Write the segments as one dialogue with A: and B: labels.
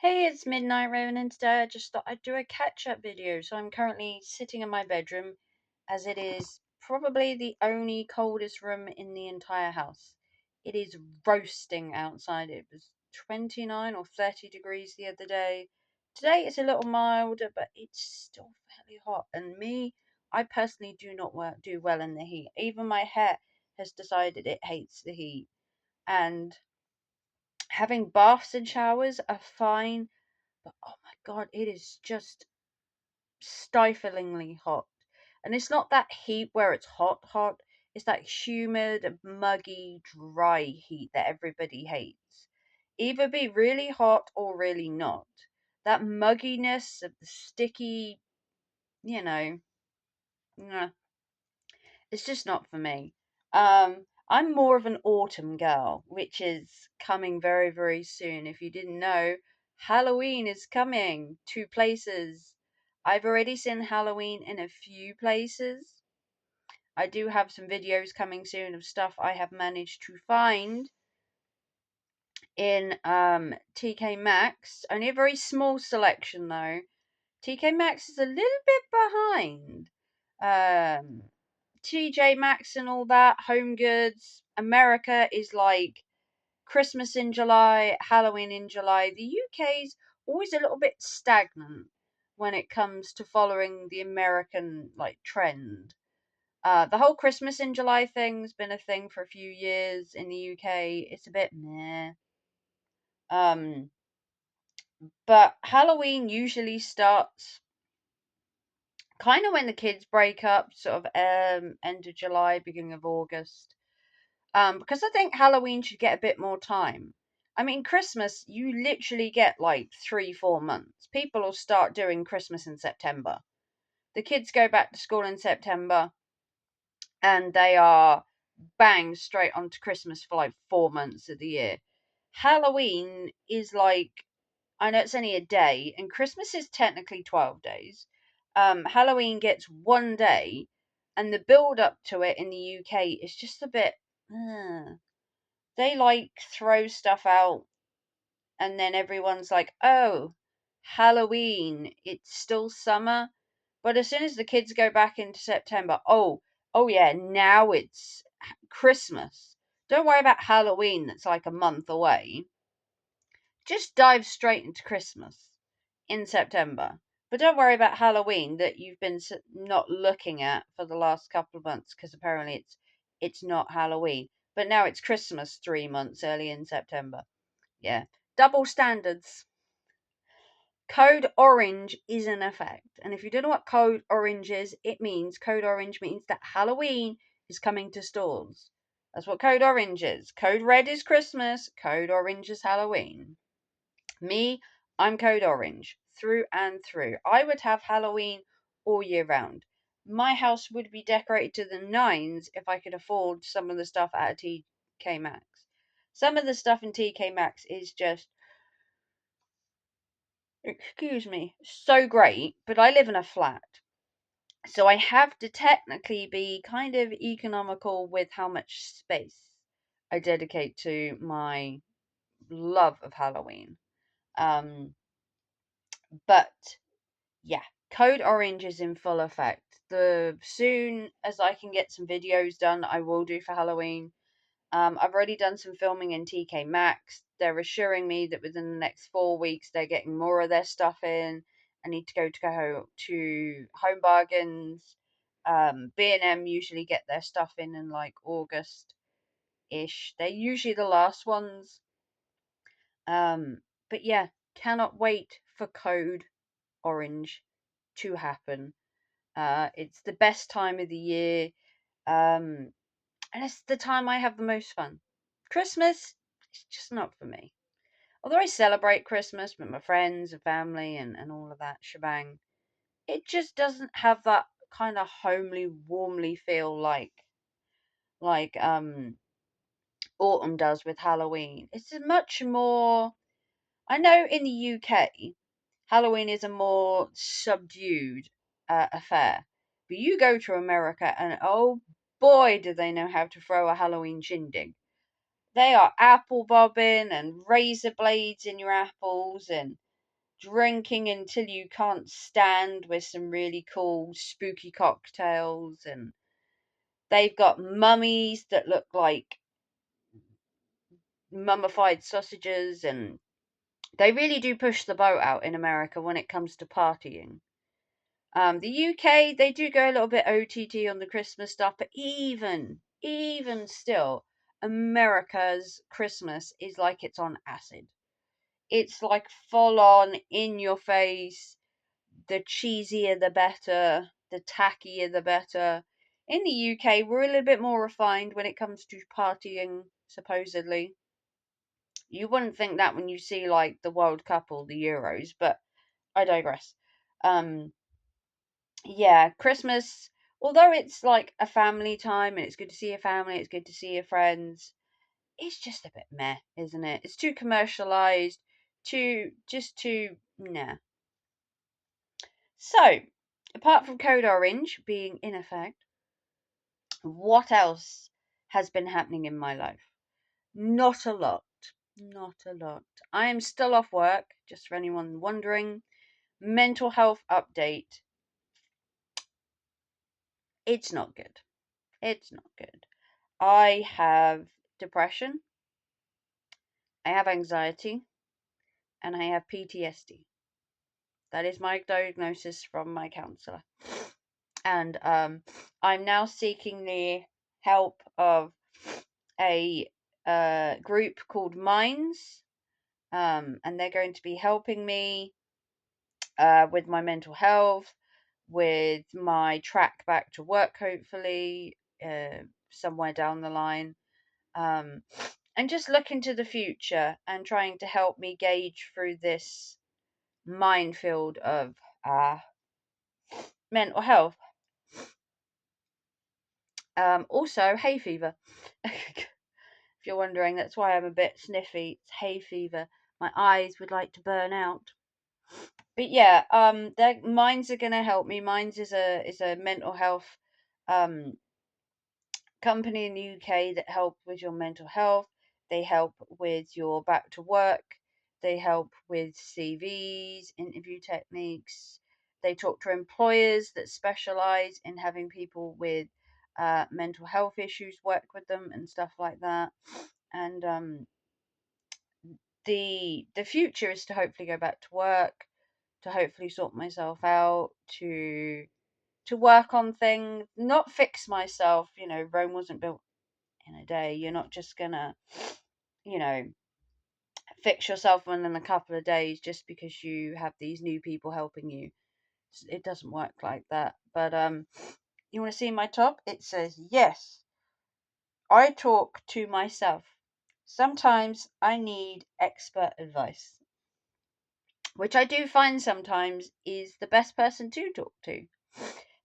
A: Hey, it's Midnight Raven, and today I just thought I'd do a catch-up video. So I'm currently sitting in my bedroom, as it is probably the only coldest room in the entire house. It is roasting outside. It was 29 or 30 degrees the other day. Today it's a little milder, but it's still fairly hot. And I personally do not do well in the heat. Even my hair has decided it hates the heat. And having baths and showers are fine, but oh my god, it is just stiflingly hot. And it's not that heat where it's hot, it's that humid, muggy, dry heat that everybody hates. Either be really hot or really not. That mugginess of the sticky, you know, nah, it's just not for me. I'm more of an autumn girl, which is coming very, very soon. If you didn't know, Halloween is coming to places. I've already seen Halloween in a few places. I do have some videos coming soon of stuff I have managed to find in TK Maxx. Only a very small selection though. TK Maxx is a little bit behind. TJ Maxx and all that, Home Goods. America is like Christmas in July, Halloween in July. The UK's always a little bit stagnant when it comes to following the American trend. The whole Christmas in July thing's been a thing for a few years in the UK. It's a bit meh. Um, but Halloween usually starts kind of when the kids break up, sort of end of July, beginning of August. Because I think Halloween should get a bit more time. I mean, Christmas, you literally get like 3, 4 months. People will start doing Christmas in September. The kids go back to school in September and they are bang straight onto Christmas for like 4 months of the year. Halloween is like, I know it's only a day, and Christmas is technically 12 days. Halloween gets one day, and the build up to it in the UK is just a bit. They throw stuff out, and then everyone's like, oh, Halloween, it's still summer. But as soon as the kids go back into September, oh yeah, now it's Christmas. Don't worry about Halloween that's like a month away. Just dive straight into Christmas in September. But don't worry about Halloween that you've been not looking at for the last couple of months, because apparently it's not Halloween. But now it's Christmas 3 months early in September. Yeah. Double standards. Code Orange is in effect. And if you don't know what Code Orange is, Code Orange means that Halloween is coming to stores. That's what Code Orange is. Code Red is Christmas, Code Orange is Halloween. Me, I'm Code Orange, through and through. I would have Halloween all year round. My house would be decorated to the nines if I could afford some of the stuff at TK Maxx. Some of the stuff in TK Maxx is just, excuse me, so great, but I live in a flat. So I have to technically be kind of economical with how much space I dedicate to my love of Halloween. Um, but yeah, Code Orange is in full effect. The soon as I can get some videos done, I will do for Halloween. I've already done some filming in TK Maxx. They're assuring me that within the next 4 weeks they're getting more of their stuff in. I need to go to Home Bargains. B&M usually get their stuff in like August ish. They're usually the last ones. But yeah, cannot wait for Code Orange to happen. It's the best time of the year, and it's the time I have the most fun. Christmas is just not for me. Although I celebrate Christmas with my friends and family and all of that shebang, it just doesn't have that kind of homely, warmly feel like autumn does with Halloween. It's a much more. I know in the UK, Halloween is a more subdued affair. But you go to America and oh boy, do they know how to throw a Halloween shindig. They are apple bobbing and razor blades in your apples and drinking until you can't stand with some really cool spooky cocktails, and they've got mummies that look like mummified sausages, and they really do push the boat out in America when it comes to partying. The UK, they do go a little bit OTT on the Christmas stuff, but even still, America's Christmas is like it's on acid. It's like full on in your face. The cheesier the better, the tackier the better. In the UK, we're a little bit more refined when it comes to partying, supposedly. You wouldn't think that when you see like the World Cup or the Euros, but I digress. Um, yeah, Christmas, although it's like a family time and it's good to see your family, it's good to see your friends, it's just a bit meh, isn't it? It's too commercialized, too nah. So, apart from Code Orange being in effect, what else has been happening in my life? Not a lot. Not a lot. I am still off work, just for anyone wondering. Mental health update. It's not good. It's not good. I have depression, I have anxiety, and I have PTSD. That is my diagnosis from my counselor. And I'm now seeking the help of a group called Minds, and they're going to be helping me with my mental health, with my track back to work, hopefully, somewhere down the line. Um, and just looking to the future and trying to help me gauge through this minefield of mental health. Also, hay fever. If you're wondering, that's why I'm a bit sniffy. It's hay fever. My eyes would like to burn out. But yeah, their Minds are gonna help me. Minds is a mental health um company in the UK that help with your mental health. They help with your back to work. They help with CVs, interview techniques. They talk to employers that specialize in having people with mental health issues work with them and stuff like that. And the future is to hopefully go back to work, to hopefully sort myself out, to work on things, not fix myself. Rome wasn't built in a day. You're not just gonna, you know, fix yourself within a couple of days just because you have these new people helping you. It doesn't work like that. But you want to see my top? It says yes. I talk to myself. Sometimes I need expert advice, which I do find sometimes is the best person to talk to.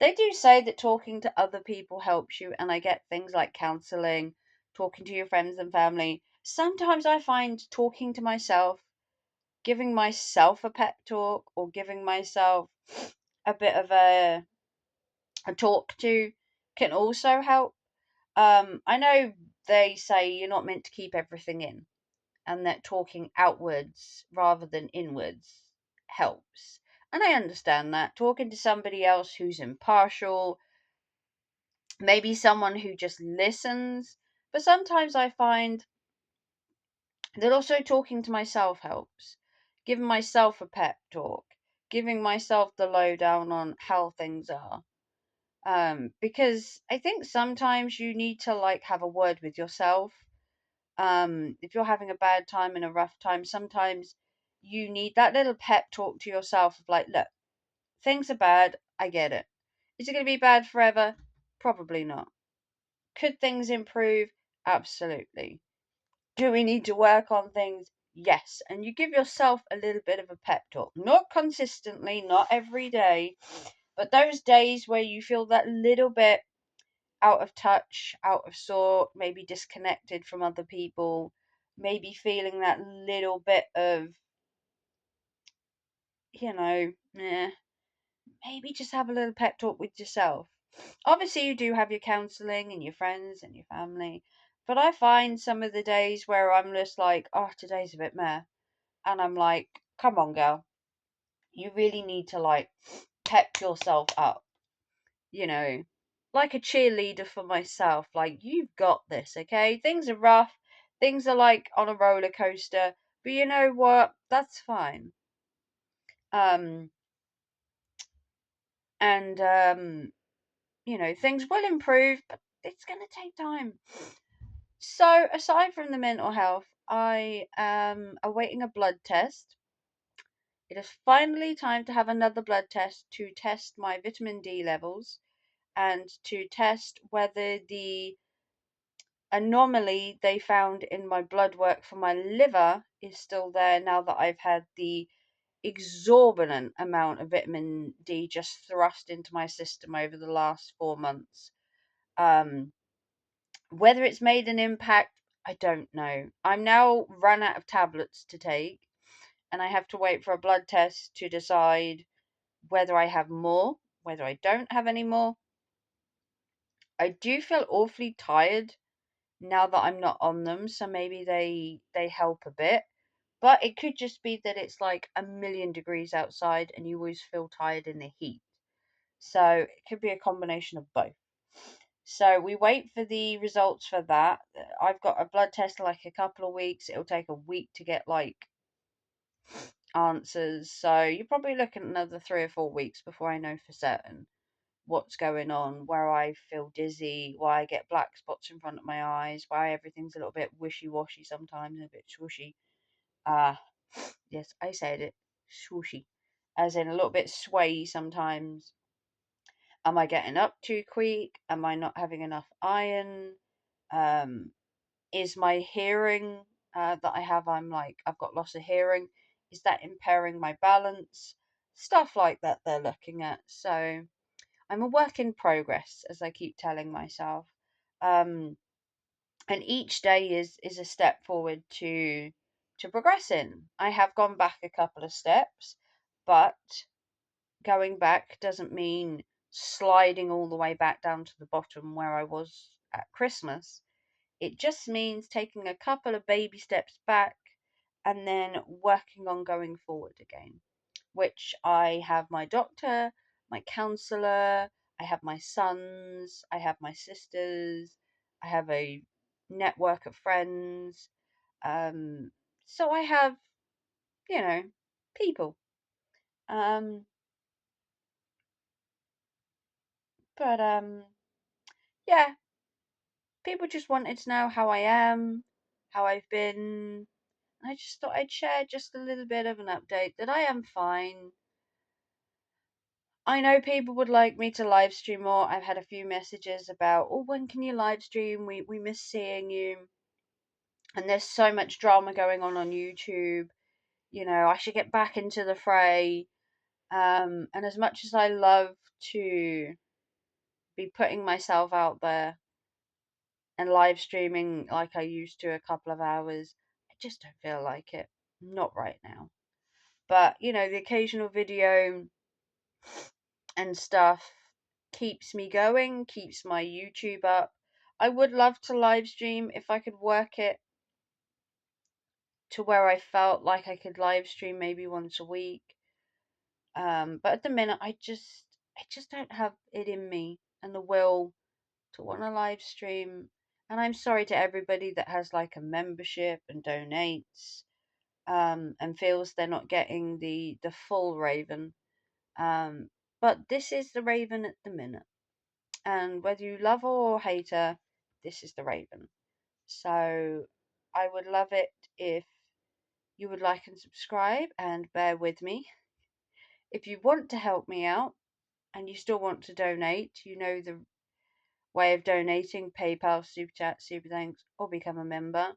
A: They do say that talking to other people helps you, and I get things like counseling, talking to your friends and family. Sometimes I find talking to myself, giving myself a pep talk, or giving myself a bit of a talk to can also help. I know they say you're not meant to keep everything in, and that talking outwards rather than inwards helps. And I understand that. Talking to somebody else who's impartial, maybe someone who just listens. But sometimes I find that also talking to myself helps. Giving myself a pep talk, giving myself the lowdown on how things are. Because I think sometimes you need to like have a word with yourself. If you're having a bad time and a rough time, sometimes you need that little pep talk to yourself of like, look, things are bad, I get it. Is it going to be bad forever? Probably not. Could things improve? Absolutely. Do we need to work on things? Yes. And you give yourself a little bit of a pep talk. Not consistently, not every day, but those days where you feel that little bit out of touch, out of sort, maybe disconnected from other people, maybe feeling that little bit of, eh, maybe just have a little pep talk with yourself. Obviously, you do have your counseling and your friends and your family, but I find some of the days where I'm just like, oh, today's a bit meh, and I'm like, come on, girl, you really need to like pep yourself up, you know, like a cheerleader for myself. Like, you've got this, okay? Things are rough, things are like on a roller coaster, but you know what? That's fine. Um, and things will improve, but it's gonna take time. So, aside from the mental health, I am awaiting a blood test. It is finally time to have another blood test to test my vitamin D levels and to test whether the anomaly they found in my blood work for my liver is still there now that I've had the exorbitant amount of vitamin D just thrust into my system over the last 4 months. Um, Whether it's made an impact, I don't know. I'm now run out of tablets to take, and I have to wait for a blood test to decide whether I have more, whether I don't have any more. I do feel awfully tired now that I'm not on them, so maybe they help a bit. But it could just be that it's like a million degrees outside and you always feel tired in the heat. So it could be a combination of both. So we wait for the results for that. I've got a blood test in like a couple of weeks. It'll take a week to get like answers. So you're probably looking at another 3 or 4 weeks before I know for certain what's going on, where I feel dizzy, why I get black spots in front of my eyes, why everything's a little bit wishy washy sometimes, a bit swooshy. Ah, yes, I said it, swooshy, as in a little bit sway sometimes. Am I getting up too quick? Am I not having enough iron? Um, is my hearing that I have? I've got loss of hearing. Is that impairing my balance? Stuff like that they're looking at. So I'm a work in progress, as I keep telling myself. Um, and each day is a step forward to progressing. I have gone back a couple of steps, but going back doesn't mean sliding all the way back down to the bottom where I was at Christmas. It just means taking a couple of baby steps back and then working on going forward again, which I have my doctor, my counselor, I have my sons, I have my sisters, I have a network of friends. Um, so I have, you know, people. Um, but yeah, people just wanted to know how I am, how I've been. I just thought I'd share just a little bit of an update that I am fine. I know people would like me to live stream more. I've had a few messages about, oh, when can you live stream? We miss seeing you. And there's so much drama going on YouTube. I should get back into the fray. And as much as I love to be putting myself out there and live streaming like I used to a couple of hours, I just don't feel like it. Not right now. But, the occasional video and stuff keeps me going, keeps my YouTube up. I would love to live stream if I could work it to where I felt like I could live stream maybe once a week. But at the minute, I just don't have it in me and the will to want to live stream. And I'm sorry to everybody that has like a membership and donates, and feels they're not getting the full Raven. Um, but this is the Raven at the minute. And whether you love her or hate her, this is the Raven. So I would love it if you would like and subscribe and bear with me. If you want to help me out and you still want to donate, you know the way of donating: PayPal, Super Chat, Super Thanks, or become a member.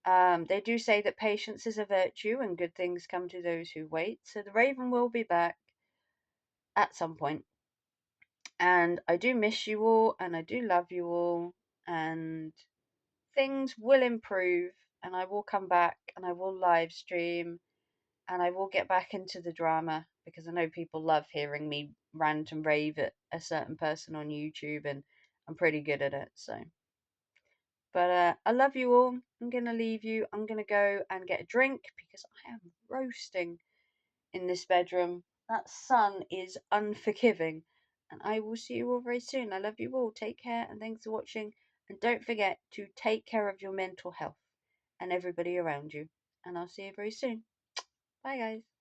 A: They do say that patience is a virtue and good things come to those who wait. So the Raven will be back at some point. And I do miss you all and I do love you all. And things will improve and I will come back and I will live stream and I will get back into the drama because I know people love hearing me rant and rave at a certain person on YouTube, and I'm pretty good at it. But I love you all. I'm gonna leave you. I'm gonna go and get a drink because I am roasting in this bedroom. That sun is unforgiving. And I will see you all very soon. I love you all. Take care and thanks for watching. And don't forget to take care of your mental health and everybody around you. And I'll see you very soon. Bye, guys.